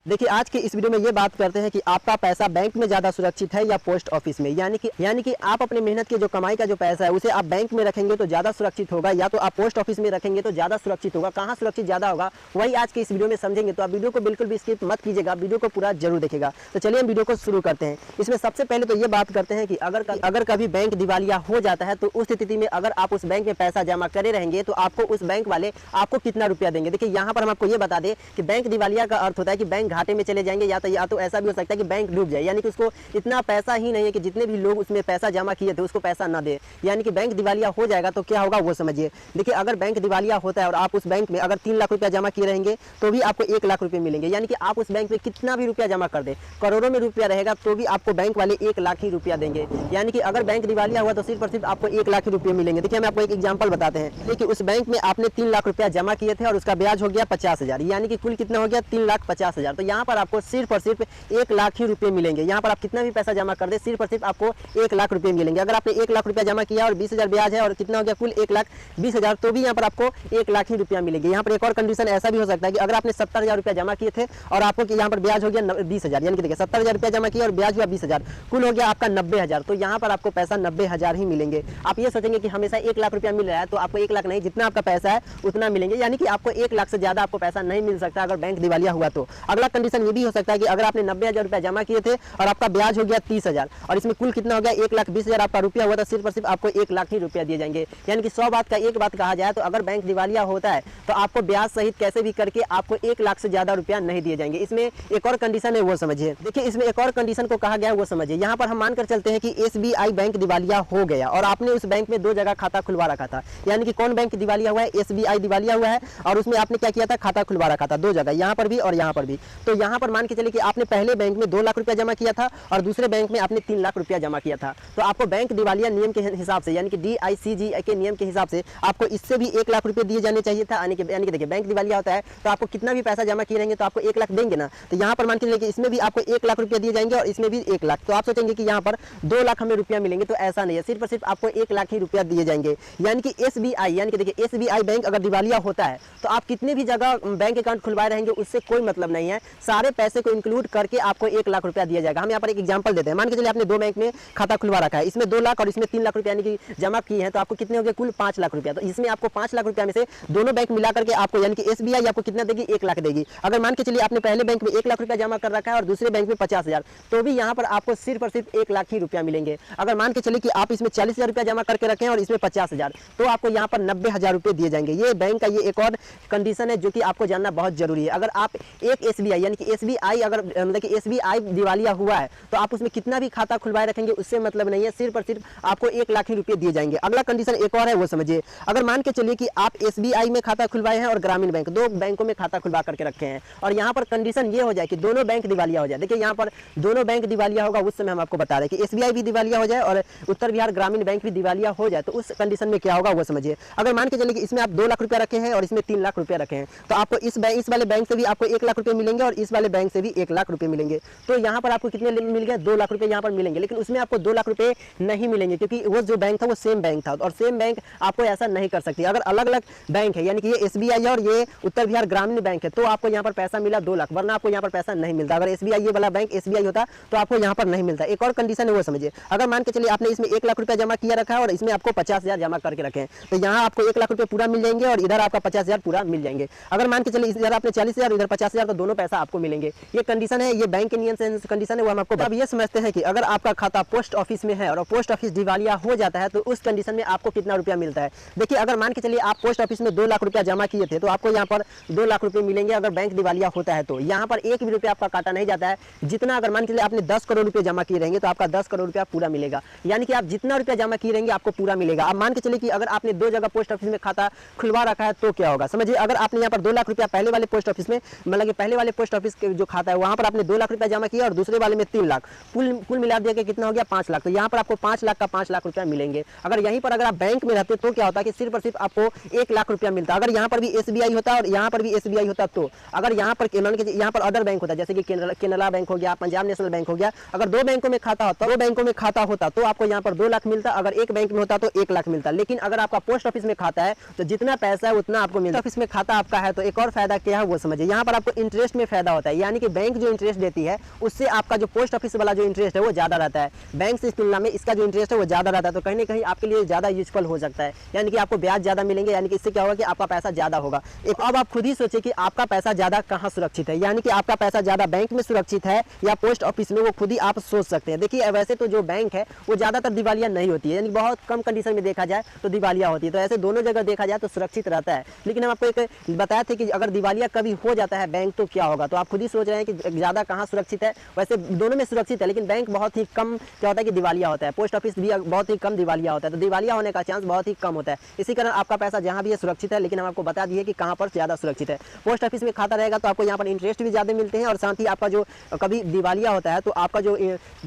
देखिए आज के इस वीडियो में ये बात करते हैं कि आपका पैसा बैंक में ज़्यादा सुरक्षित है या पोस्ट ऑफिस में। यानी कि आप अपने मेहनत के जो कमाई का जो पैसा है उसे आप बैंक में रखेंगे तो ज़्यादा सुरक्षित होगा, या तो आप पोस्ट ऑफिस में रखेंगे तो ज़्यादा सुरक्षित होगा। कहाँ सुरक्षित ज़्यादा होगा वही आज के इस वीडियो में समझेंगे। तो आप वीडियो को बिल्कुल भी स्किप मत कीजिएगा, वीडियो को पूरा जरूर देखिएगा। तो चलिए हम वीडियो को शुरू करते हैं। इसमें सबसे पहले तो ये बात करते हैं कि अगर कभी बैंक दिवालिया हो जाता है तो उस स्थिति में अगर आप उस बैंक में पैसा जमा करे रहेंगे तो आपको उस बैंक वाले आपको कितना रुपया देंगे। देखिए यहाँ पर हम आपको ये बता दें कि बैंक दिवालिया का अर्थ होता है कि बैंक घाटे में चले जाएंगे, या तो ऐसा भी हो सकता है कि बैंक डूब जाए, यानी कि उसको इतना पैसा ही नहीं है कि जितने भी लोग उसमें पैसा जमा किए थे उसको पैसा ना दे। यानी कि बैंक दिवालिया हो जाएगा तो क्या होगा वो समझिए। देखिए अगर बैंक दिवालिया होता है और आप उस बैंक में अगर 3 लाख रुपया जमा किए रहेंगे तो भी आपको 1 लाख रुपये मिलेंगे। यानी कि आप उस बैंक में कितना भी रुपया जमा कर दे, करोड़ों में रुपया रहेगा तो भी आपको बैंक वाले 1 लाख ही रुपया देंगे। यानी कि अगर बैंक दिवालिया हुआ तो सिर्फ और सिर्फ आपको 1 लाख ही रुपये मिलेंगे। देखिए हम आपको एक एग्जाम्पल बताते हैं। देखिए उस बैंक में आपने 3 लाख रुपया जमा किए थे और उसका ब्याज हो गया 50,000, यानी कि कुल कितना हो गया 3,50,000। तो यहाँ पर आपको सिर्फ और सिर्फ 1 लाख ही रुपये मिलेंगे। यहाँ पर आप कितना भी पैसा जमा कर दे सिर्फ और सिर्फ आपको 1 लाख रुपये मिलेंगे। अगर आपने 1 लाख रुपया जमा किया और 20,000 ब्याज है और कितना हो गया कुल 1,20,000, तो भी यहाँ पर आपको 1 लाख ही रुपया मिलेंगे। यहाँ पर एक और कंडीशन ऐसा भी हो सकता है कि अगर आपने 70,000 रुपया जमा किए थे और आपको यहाँ पर ब्याज हो गया 20,000, यानी कि देखिए 70,000 रुपया जमा किया और ब्याज हुआ 20,000, कुल हो गया आपका 90,000। तो यहाँ पर आपको पैसा 90,000 ही मिलेंगे। आप ये सोचेंगे कि हमेशा 1 लाख रुपया मिल रहा है तो आपको 1 लाख नहीं, जितना आपका पैसा है उतना मिलेंगे। यानी कि आपको 1 लाख से ज्यादा आपको पैसा नहीं मिल सकता अगर बैंक दिवालिया हुआ तो। अगला कंडीशन ये भी हो सकता है कि अगर आपने 90,000 रुपया जमा किए थे और आपका ब्याज हो गया 30,000 और इसमें कुल कितना हो गया 1,20,000 आपका रुपया हुआ था, सिर्फ और सिर्फ आपको 1 लाख ही रुपया दिए जाएंगे। यानी कि 100 बात का एक बात कहा जाए तो अगर बैंक दिवालिया होता है तो आपको ब्याज सहित कैसे भी करके आपको 1 लाख से ज्यादा रुपया नहीं दिए जाएंगे। इसमें एक और कंडीशन है वो समझिए। देखिए इसमें एक और कंडीशन को कहा गया है वो समझिए। यहाँ पर हम मानकर चलते हैं कि SBI बैंक दिवालिया हो गया और आपने उस बैंक में 2 जगह खाता खुलवा रखा था। यानी कि कौन बैंक दिवालिया हुआ है, SBI दिवालिया हुआ है और उसमें आपने क्या किया था, खाता खुलवा रखा था 2 जगह, यहाँ पर भी और यहाँ पर भी। तो यहाँ पर मान के चलिए कि आपने पहले बैंक में 2 लाख रुपया जमा किया था और दूसरे बैंक में आपने 3 लाख रुपया जमा किया था। तो आपको बैंक दिवालिया नियम के हिसाब से, यानी कि DICG के नियम के हिसाब से आपको इससे भी 1 लाख रुपये दिए जाने चाहिए था। यानी कि देखिए बैंक दिवालिया होता है तो आपको कितना भी पैसा जमा किए रहेंगे तो आपको 1 लाख देंगे ना। तो यहाँ पर मान के चलिए कि इसमें भी आपको 1 लाख रुपया दिए जाएंगे और इसमें भी 1 लाख। तो आप सोचेंगे कि यहाँ पर 2 लाख हमें रुपया मिलेंगे, तो ऐसा नहीं है, सिर्फ और सिर्फ आपको 1 लाख ही रुपया दिए जाएंगे। यानी कि SBI, यानी कि देखिए SBI बैंक अगर दिवालिया होता है तो आप कितने भी जगह बैंक अकाउंट खुलवाए रहेंगे उससे कोई मतलब नहीं है, सारे पैसे को इंक्लूड करके आपको 1 लाख रुपया दिया जाएगा। हम यहाँ पर एक एग्जांपल देते हैं। मान के चलिए आपने 2 बैंक में खाता खुलवा रखा है, इसमें 2 लाख और इसमें 3 लाख रुपया यानी कि जमा किए हैं, तो आपको कितने हो गए कुल 5 लाख रुपया। तो इसमें आपको 5 लाख रुपया में से दोनों बैंक मिला करके आपको, यानी कि SBI आपको कितना देगी, 1 लाख देगी। अगर मान के चलिए आपने पहले बैंक में 1 लाख रुपया जमा कर रखा है और दूसरे बैंक में 50,000, तो भी यहाँ पर आपको सिर्फ और सिर्फ 1 लाख ही रुपया मिलेंगे। अगर मान के चलिए कि आप इसमें 40,000 रुपया जमा करके रखे हैं और इसमें 50,000, तो आपको यहाँ पर 90,000 रुपये दिए जाएंगे। ये बैंक का ये एक और कंडीशन है जो कि आपको जानना बहुत जरूरी है। अगर आप एक SBI, यानी कि SBI अगर मतलब कि SBI दिवालिया हुआ है तो आप उसमें कितना भी खाता खुलवाए रखेंगे उससे मतलब नहीं है, सिर्फ और सिर्फ आपको 1 लाख ही रुपये दिए जाएंगे। अगला कंडीशन एक और है वो समझिए। अगर मान के चलिए कि आप SBI में खाता खुलवाए हैं और ग्रामीण बैंक, 2 बैंकों में खाता खुलवा करके रखे हैं और यहाँ पर कंडीशन ये हो जाए कि दोनों बैंक दिवालिया हो जाए। देखिए यहाँ पर दोनों बैंक दिवालिया होगा उस समय हम आपको बता रहे हैं कि SBI भी दिवालिया हो जाए और उत्तर बिहार ग्रामीण बैंक भी दिवालिया हो जाए, तो उस कंडीशन में क्या होगा वो समझिए। अगर मान के चलिए कि इसमें आप 2 लाख रुपया रखे हैं और इसमें 3 लाख रुपया रखे हैं, तो आपको इस वाले बैंक से भी आपको 1 लाख रुपये मिलेंगे और इस वाले बैंक से भी 1 लाख रुपये मिलेंगे। तो यहाँ पर आपको कितने मिल गए, 2 लाख रुपये यहाँ पर मिलेंगे। लेकिन उसमें आपको 2 लाख रुपये नहीं मिलेंगे क्योंकि वो जो बैंक था वो सेम बैंक था और सेम बैंक आपको ऐसा नहीं कर सकती। अगर अलग अलग बैंक है, यानी कि ये SBI है और ये उत्तर बिहार ग्रामीण बैंक है, तो आपको यहाँ पर पैसा मिला 2 लाख, वरना आपको यहाँ पर पैसा नहीं मिलता। अगर SBI ये वाला बैंक SBI होता तो आपको यहाँ पर नहीं मिलता। एक और कंडीशन है वो समझिए। अगर मान के चलिए आपने इसमें 1 लाख रुपया जमा किया रखा है और इसमें आपको 50,000 जमा करके रखे हैं, तो यहाँ आपको 1 लाख रुपये पूरा मिल जाएंगे और इधर आपका 50,000 पूरा मिल जाएंगे। अगर मान के चलिए इधर आपने 40,000 इधर 50,000, तो दोनों पैसा आपको मिलेंगे। ये कंडीशन है, ये बैंक के नियम से कंडीशन है वो हम आपको। अब ये समझते हैं कि अगर आपका खाता पोस्ट ऑफिस में है और पोस्ट ऑफिस दिवालिया हो जाता है तो उस कंडीशन में आपको कितना रुपया मिलता है। देखिए अगर मान के चलिए आप पोस्ट ऑफिस में 2 लाख रुपया जमा किए थे तो आपको यहाँ पर 2 लाख रुपये मिलेंगे। अगर बैंक दिवालिया होता है तो यहाँ पर 1 भी रुपया आपका काटा नहीं जाता है। जितना अगर मान के चलिए आपने 10 करोड़ रुपये जमा किए रहेंगे तो आपका 10 करोड़ रुपया पूरा मिलेगा। यानी कि आप जितना रुपया जमा किए रहेंगे आपको पूरा मिलेगा। अब मान के चलिए कि अगर आपने 2 जगह पोस्ट ऑफिस में खाता खुलवा रखा है तो क्या होगा समझिए। अगर आपने यहाँ पर 2 लाख रुपया पहले वाले पोस्ट ऑफिस में, मतलब कि पहले वाले पोस्ट ऑफिस के जो खाता है वहाँ पर आपने 2 लाख रुपया जमा किया और दूसरे वाले में 3 लाख, कुल मिला दिया कि कितना हो गया 5 लाख। तो यहाँ पर आपको 5 लाख का 5 लाख रुपया मिलेंगे। अगर यहीं पर अगर आप बैंक में रहते तो क्या होता है कि सिर्फ और सिर्फ आपको 1 लाख रुपया मिलता। अगर यहाँ पर भी SBI होता और यहाँ पर भी SBI होता तो अगर यहाँ पर यहाँ पर अदर बैंक होता जैसे कि केनरा बैंक हो गया, पंजाब नेशनल बैंक हो गया, अगर 2 बैंकों में खाता होता तो आपको यहाँ पर 2 लाख मिलता। अगर एक बैंक में होता तो 1 लाख मिलता। लेकिन अगर आपका पोस्ट ऑफिस में खाता है तो जितना पैसा है उतना आपको मिलता है। ऑफिस में खाता आपका है तो एक और फायदा क्या है वो समझिए। यहाँ पर आपको इंटरेस्ट में फायदा होता है, यानी कि बैंक जो इंटरेस्ट देती है उससे आपका जो पोस्ट ऑफिस वाला जो इंटरेस्ट है वो ज़्यादा रहता है। बैंक से इस तुलना में इसका जो इंटरेस्ट है वो ज़्यादा रहता है, तो कहीं ना कहीं आपके लिए ज़्यादा यूजफुल हो सकता है, यानी कि आपको ब्याज ज़्यादा मिलेंगे, यानी कि इससे क्या होगा कि आपका पैसा ज़्यादा होगा। एक अब आप खुद ही सोचिए कि आपका पैसा ज़्यादा कहाँ सुरक्षित है, यानी कि आपका पैसा ज़्यादा बैंक में सुरक्षित है या पोस्ट ऑफिस में, वो खुद ही आप सोच सकते हैं। देखिए वैसे तो जो बैंक है वो ज़्यादातर दिवालिया नहीं होती है, यानी बहुत कम कंडीशन में देखा जाए तो दिवालिया होती है, तो ऐसे दोनों जगह देखा जाए तो सुरक्षित रहता है। लेकिन हम आपको एक बताया था कि अगर दिवालिया कभी हो जाता है बैंक तो क्या होगा, तो आप खुद ही सोच रहे हैं कि ज़्यादा कहाँ सुरक्षित है। वैसे दोनों में सुरक्षित है, लेकिन बैंक बहुत ही कम क्या होता है कि दिवालिया होता है, पोस्ट ऑफिस भी बहुत ही कम दिवालिया होता है, तो दिवालिया होने का चांस बहुत ही कम होता है। इसी कारण आपका पैसा जहाँ भी है सुरक्षित है, लेकिन हम आपको बता दिए कि कहाँ पर ज़्यादा सुरक्षित है। पोस्ट ऑफिस में खाता रहेगा तो आपको यहाँ पर इंटरेस्ट भी ज़्यादा मिलते हैं, और साथ ही आपका जो कभी दिवालिया होता है तो आपका जो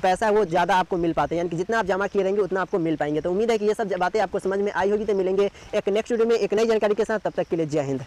पैसा है वो ज़्यादा आपको मिल पाते हैं, यानी कि जितना आप जमा किए रहेंगे उतना आपको मिल पाएंगे। तो उम्मीद है कि ये सब बातें आपको समझ में आई होगी। तो मिलेंगे एक नेक्स्ट वीडियो में एक नई जानकारी के साथ, तब तक के लिए जय हिंद।